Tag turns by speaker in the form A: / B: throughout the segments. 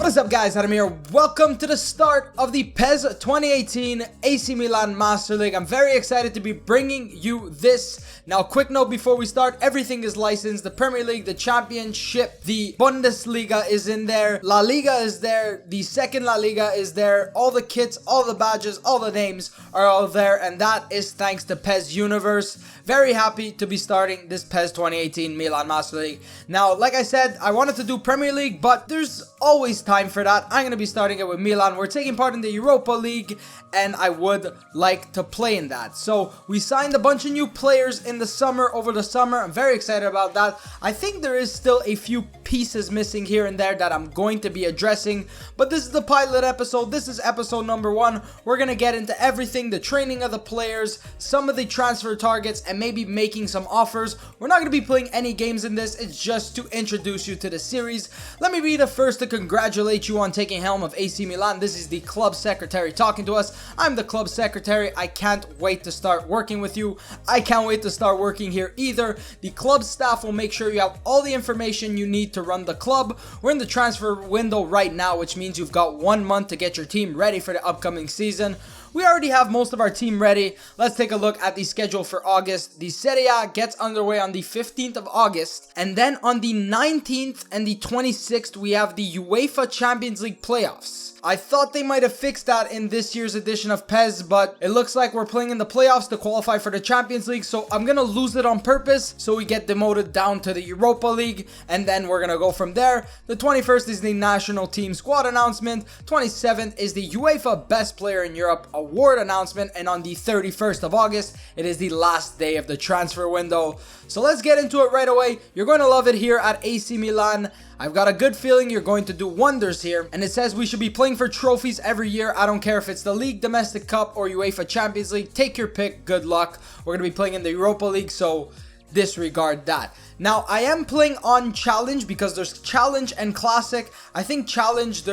A: What is up, guys? Adam here. Welcome to the start of the PES 2018 AC Milan Master League. I'm very excited to be bringing you this. Now, quick note before we start, everything is licensed. The Premier League, the Championship, the Bundesliga is in there, La Liga is there, the second La Liga is there, all the kits, all the badges, all the names are all there, and that is thanks to PES Universe. Very happy to be starting this PES 2018 Milan Master League. Now, like I said, I wanted to do Premier League, but there's always time for that. I'm going to be starting it with Milan. We're taking part in the Europa League, and I would like to play in that. So, we signed a bunch of new players in the summer, over the summer. I'm very excited about that. I think there is still a few pieces missing here and there that I'm going to be addressing, but this is the pilot episode. This is episode number 1. We're going to get into everything, the training of the players, some of the transfer targets, and maybe making some offers. We're not going to be playing any games in this. It's just to introduce you to the series. Let me be the first to congratulate you on taking helm of AC Milan. This is the club secretary talking to us. I'm the club secretary. I can't wait to start working with you. I can't wait to start working here either. The club staff will make sure you have all the information you need to run the club. We're in the transfer window right now, which means you've got 1 month to get your team ready for the upcoming season. We already have most of our team ready. Let's take a look at the schedule for August. The Serie A gets underway on the 15th of August. And then on the 19th and the 26th, we have the UEFA Champions League playoffs. I thought they might have fixed that in this year's edition of PES, but it looks like we're playing in the playoffs to qualify for the Champions League, so I'm going to lose it on purpose so we get demoted down to the Europa League, and then we're going to go from there. The 21st is the national team squad announcement, 27th is the UEFA Best Player in Europe award announcement, and on the 31st of August, it is the last day of the transfer window. So let's get into it right away. You're going to love it here at AC Milan. I've got a good feeling you're going to do wonders here. And it says we should be playing for trophies every year. I don't care if it's the League, Domestic Cup, or UEFA Champions League. Take your pick. Good luck. We're going to be playing in the Europa League, so disregard that. Now, I am playing on Challenge because there's Challenge and Classic. I think Challenge,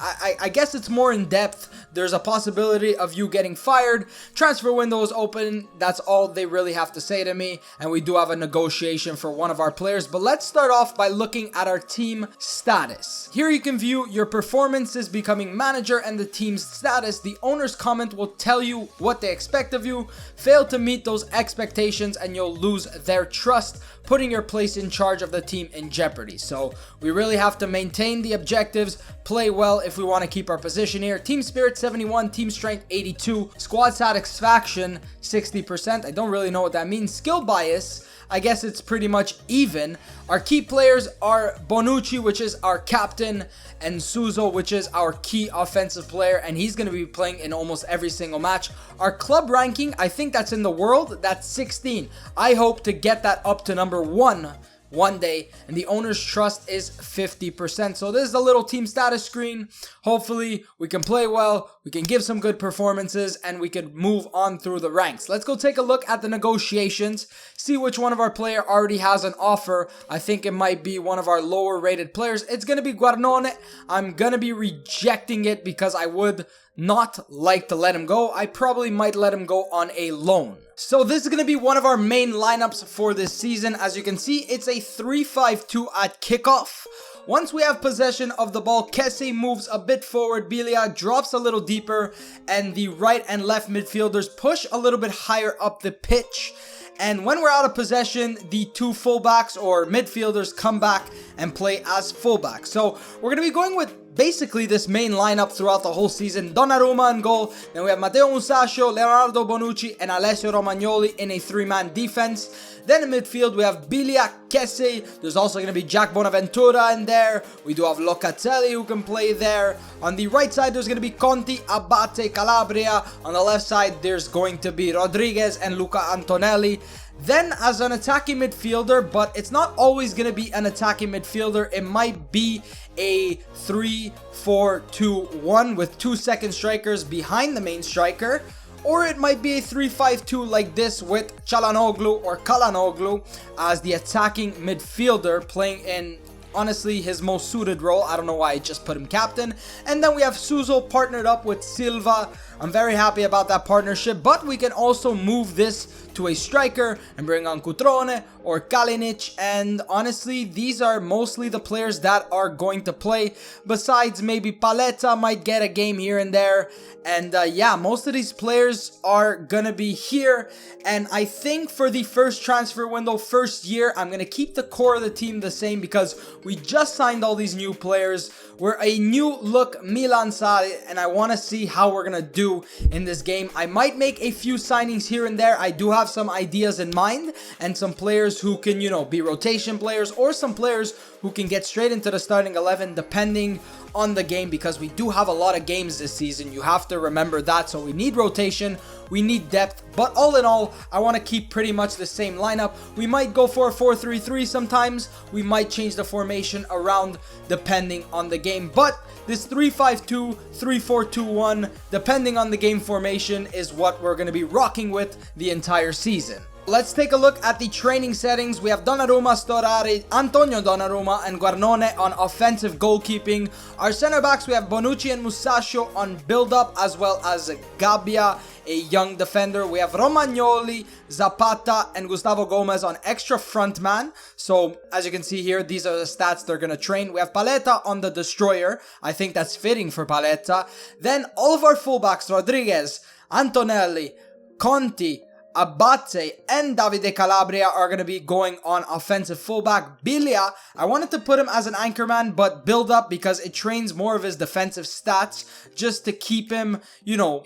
A: I guess it's more in depth. There's a possibility of you getting fired. Transfer window is open. That's all they really have to say to me. And we do have a negotiation for one of our players. But let's start off by looking at our team status. Here you can view your performances becoming manager and the team's status. The owner's comment will tell you what they expect of you. Fail to meet those expectations and you'll lose their trust, putting your place in charge of the team in jeopardy. So we really have to maintain the objectives, play well if we want to keep our position here. Team spirit 71, team strength 82, squad satisfaction 60%. I don't really know what that means. Skill bias, I guess it's pretty much even. Our key players are Bonucci, which is our captain, and Suso, which is our key offensive player, and he's going to be playing in almost every single match. Our club ranking, I think that's in the world, that's 16. I hope to get that up to number 1 one day, and the owner's trust is 50%. So this is a little team status screen. Hopefully we can play well, we can give some good performances, and we can move on through the ranks. Let's go take a look at the negotiations, see which one of our player already has an offer. I think it might be one of our lower rated players. It's going to be Guarnone. I'm going to be rejecting it because I would not like to let him go. I probably might let him go on a loan. So this is going to be one of our main lineups for this season. As you can see, it's a 3-5-2 at kickoff. Once we have possession of the ball, Kessie moves a bit forward, Bilia drops a little deeper, and the right and left midfielders push a little bit higher up the pitch. And when we're out of possession, the two fullbacks or midfielders come back and play as fullbacks. So we're going to be going with basically this main lineup throughout the whole season. Donnarumma in goal. Then we have Matteo Musacchio, Leonardo Bonucci, and Alessio Romagnoli in a 3-man defense. Then in midfield, we have Bilia, Kessie. There's also going to be Jack Bonaventura in there. We do have Locatelli who can play there. On the right side, there's going to be Conti, Abate, Calabria. On the left side, there's going to be Rodriguez and Luca Antonelli. Then as an attacking midfielder, but it's not always going to be an attacking midfielder. It might be a 3-4-2-1 with 2 second strikers behind the main striker. Or it might be a 3-5-2 like this with Çalhanoğlu or Çalhanoğlu as the attacking midfielder playing in honestly his most suited role. I don't know why I just put him captain. And then we have Suso partnered up with Silva. I'm very happy about that partnership, but we can also move this to a striker and bring on Cutrone or Kalinic, and honestly these are mostly the players that are going to play, besides maybe Paletta might get a game here and there. And yeah, most of these players are gonna be here, and I think for the first transfer window, first year, I'm gonna keep the core of the team the same because we just signed all these new players. We're a new look Milan side, and I want to see how we're gonna do in this game. I might make a few signings here and there. I do have some ideas in mind, and some players who can, you know, be rotation players, or some players who can get straight into the starting 11 depending on the game, because we do have a lot of games this season. You have to remember that. So we need rotation, we need depth, but all in all, I want to keep pretty much the same lineup. We might go for a 4-3-3 sometimes. We might change the formation around depending on the game, but this 3-5-2, 3-4-2-1, depending on the game formation, is what we're going to be rocking with the entire season. Let's take a look at the training settings. We have Donnarumma, Storari, Antonio Donnarumma, and Guarnone on offensive goalkeeping. Our center backs, we have Bonucci and Musacchio on build-up, as well as Gabbia, a young defender. We have Romagnoli, Zapata, and Gustavo Gomez on extra frontman. So, as you can see here, these are the stats they're going to train. We have Paletta on the destroyer. I think that's fitting for Paletta. Then, all of our fullbacks, Rodriguez, Antonelli, Conti, Abate, and Davide Calabria are going to be going on offensive fullback. Biglia, I wanted to put him as an anchorman, but build up because it trains more of his defensive stats just to keep him, you know,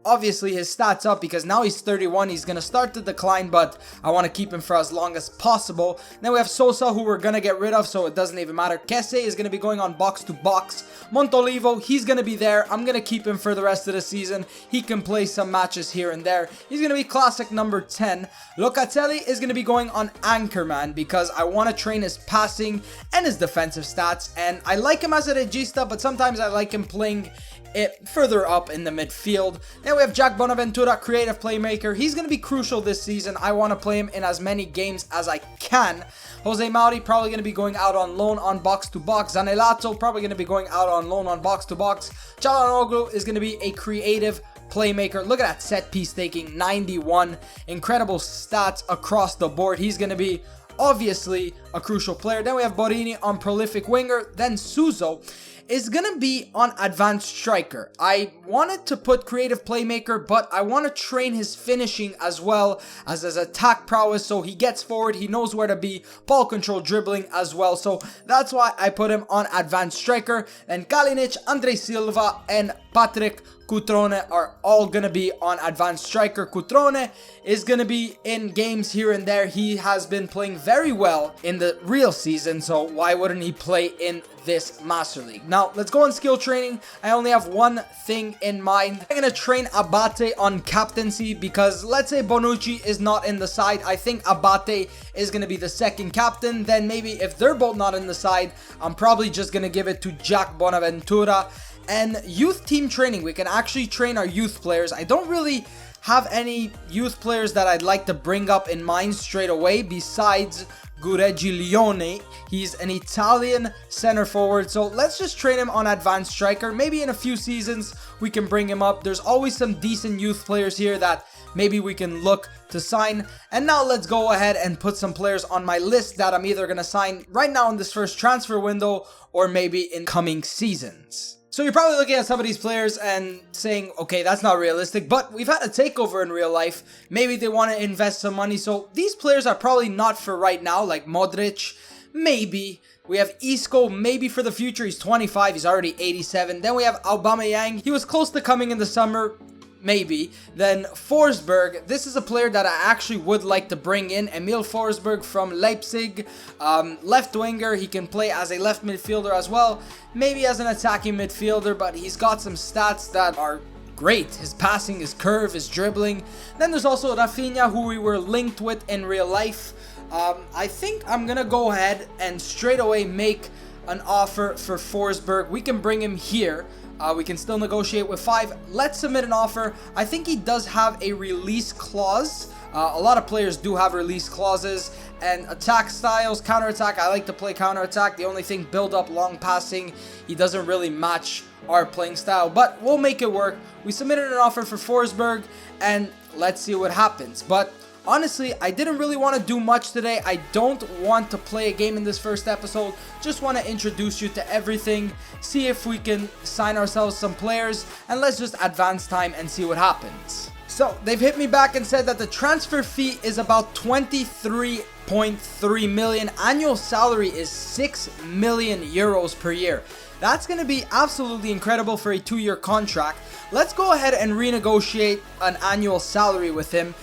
A: obviously his stats up, because now he's 31, he's going to start to decline, but I want to keep him for as long as possible. Then we have Sosa, who we're going to get rid of, so it doesn't even matter. Kesse is going to be going on box to box. Montolivo, he's going to be there. I'm going to keep him for the rest of the season. He can play some matches here and there. He's going to be classic number 10. Locatelli is going to be going on anchorman because I want to train his passing and his defensive stats, and I like him as a regista, but sometimes I like him playing it further up in the midfield. Then we have Jack Bonaventura, creative playmaker. He's going to be crucial this season. I want to play him in as many games as I can. Jose Mauri probably going to be going out on loan on box to box. Zanelato probably going to be going out on loan on box to box. Çalhanoğlu is going to be a creative playmaker. Look at that set piece taking, 91. Incredible stats across the board. He's going to be obviously a crucial player. Then we have Borini on prolific winger. Then Suso is gonna be on advanced striker. I wanted to put creative playmaker, but I want to train his finishing as well as his attack prowess, so he gets forward, he knows where to be, ball control, dribbling as well. So that's why I put him on advanced striker. And Kalinic, Andre Silva, and Patrick Cutrone are all going to be on advanced striker. Cutrone is going to be in games here and there. He has been playing very well in the real season, so why wouldn't he play in this Master League? Now, let's go on skill training. I only have one thing in mind. I'm going to train Abate on captaincy because let's say Bonucci is not in the side. I think Abate is going to be the second captain. Then maybe if they're both not in the side, I'm probably just going to give it to Jack Bonaventura. And youth team training, we can actually train our youth players. I don't really have any youth players that I'd like to bring up in mind straight away besides Guregiglione. He's an Italian center forward, so let's just train him on advanced striker. Maybe in a few seasons we can bring him up. There's always some decent youth players here that maybe we can look to sign. And now let's go ahead and put some players on my list that I'm either going to sign right now in this first transfer window or maybe in coming seasons. So you're probably looking at some of these players and saying, okay, that's not realistic, but we've had a takeover in real life. Maybe they want to invest some money. So these players are probably not for right now, like Modric, maybe. We have Isco, maybe for the future. He's 25, he's already 87. Then we have Aubameyang. He was close to coming in the summer. Maybe. Then Forsberg, this is a player that I actually would like to bring in. Emil Forsberg from Leipzig, left winger. He can play as a left midfielder as well, maybe as an attacking midfielder, but he's got some stats that are great. His passing, his curve, his dribbling. Then there's also Rafinha, who we were linked with in real life. I think I'm gonna go ahead and straight away make an offer for Forsberg. We can bring him here. We can still negotiate with 5. Let's submit an offer. I think he does have a release clause. A lot of players do have release clauses. and attack styles. Counter-attack, I like to play counter-attack. The only thing, build up, long passing, he doesn't really match our playing style, but we'll make it work. We submitted an offer for Forsberg, and let's see what happens. But honestly, I didn't really want to do much today. I don't want to play a game in this first episode. Just want to introduce you to everything, see if we can sign ourselves some players, and let's just advance time and see what happens. So, they've hit me back and said that the transfer fee is about 23.3 million. Annual salary is 6 million euros per year. That's going to be absolutely incredible for a 2-year contract. Let's go ahead and renegotiate an annual salary with him.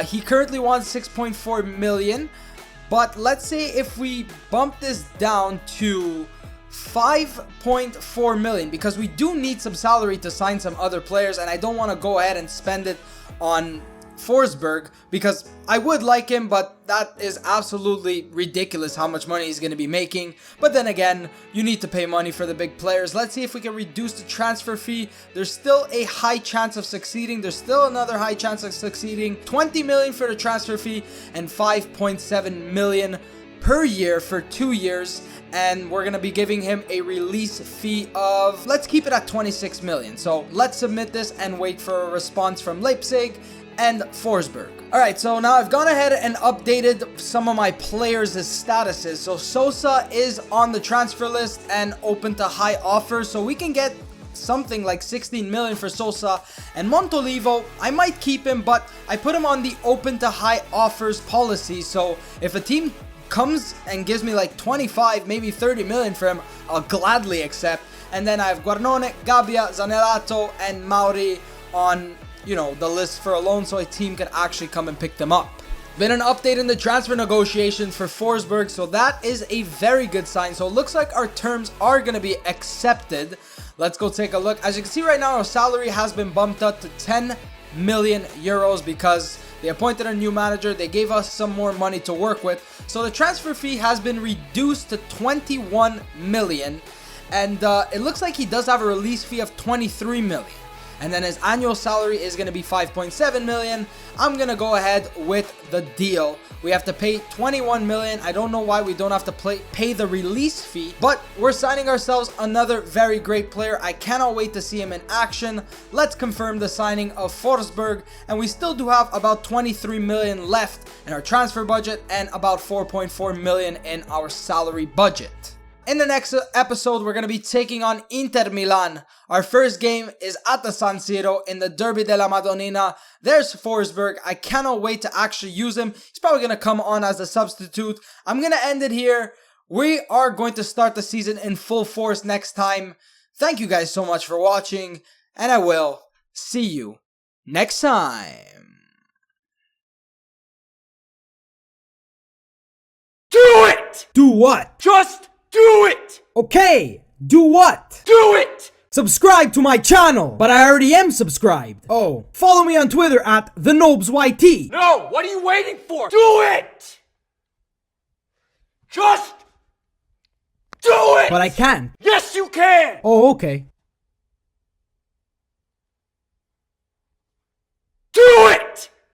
A: He currently wants 6.4 million, but let's say if we bump this down to 5.4 million, because we do need some salary to sign some other players, and I don't want to go ahead and spend it on Forsberg because I would like him, but that is absolutely ridiculous how much money he's going to be making. But then again, you need to pay money for the big players. Let's see if we can reduce the transfer fee. There's still a high chance of succeeding. There's still another high chance of succeeding. 20 million for the transfer fee and 5.7 million per year for 2 years. And we're going to be giving him a release fee of, let's keep it at 26 million. So let's submit this and wait for a response from Leipzig and Forsberg. Alright, so now I've gone ahead and updated some of my players' statuses. So Sosa is on the transfer list and open to high offers, so we can get something like 16 million for Sosa. And Montolivo, I might keep him, but I put him on the open to high offers policy. So if a team comes and gives me like 25, maybe 30 million for him, I'll gladly accept. And then I have Guarnone, Gabbia, Zanerato, and Mauri on, you know, the list for a loan, so a team can actually come and pick them up. Been an update in the transfer negotiations for Forsberg, so that is a very good sign. So it looks like our terms are going to be accepted. Let's go take a look. As you can see right now, our salary has been bumped up to 10 million euros because they appointed a new manager. They gave us some more money to work with. So the transfer fee has been reduced to 21 million. And it looks like he does have a release fee of 23 million. And then his annual salary is going to be 5.7 million. I'm going to go ahead with the deal. We have to pay 21 million. I don't know why we don't have to pay the release fee, but we're signing ourselves another very great player. I cannot wait to see him in action. Let's confirm the signing of Forsberg, and we still do have about 23 million left in our transfer budget and about 4.4 million in our salary budget. In the next episode, we're going to be taking on Inter Milan. Our first game is at the San Siro in the Derby della Madonnina. There's Forsberg. I cannot wait to actually use him. He's probably going to come on as a substitute. I'm going to end it here. We are going to start the season in full force next time. Thank you guys so much for watching, and I will see you next time.
B: Do it!
C: Do what?
B: Just do it!
C: Okay, do what?
B: Do it!
C: Subscribe to my channel, but I already am subscribed. Oh, follow me on Twitter at the NobzYT.
B: No, what are you waiting for? Do it! Just do it!
C: But I can't.
B: Yes, you can!
C: Oh, okay.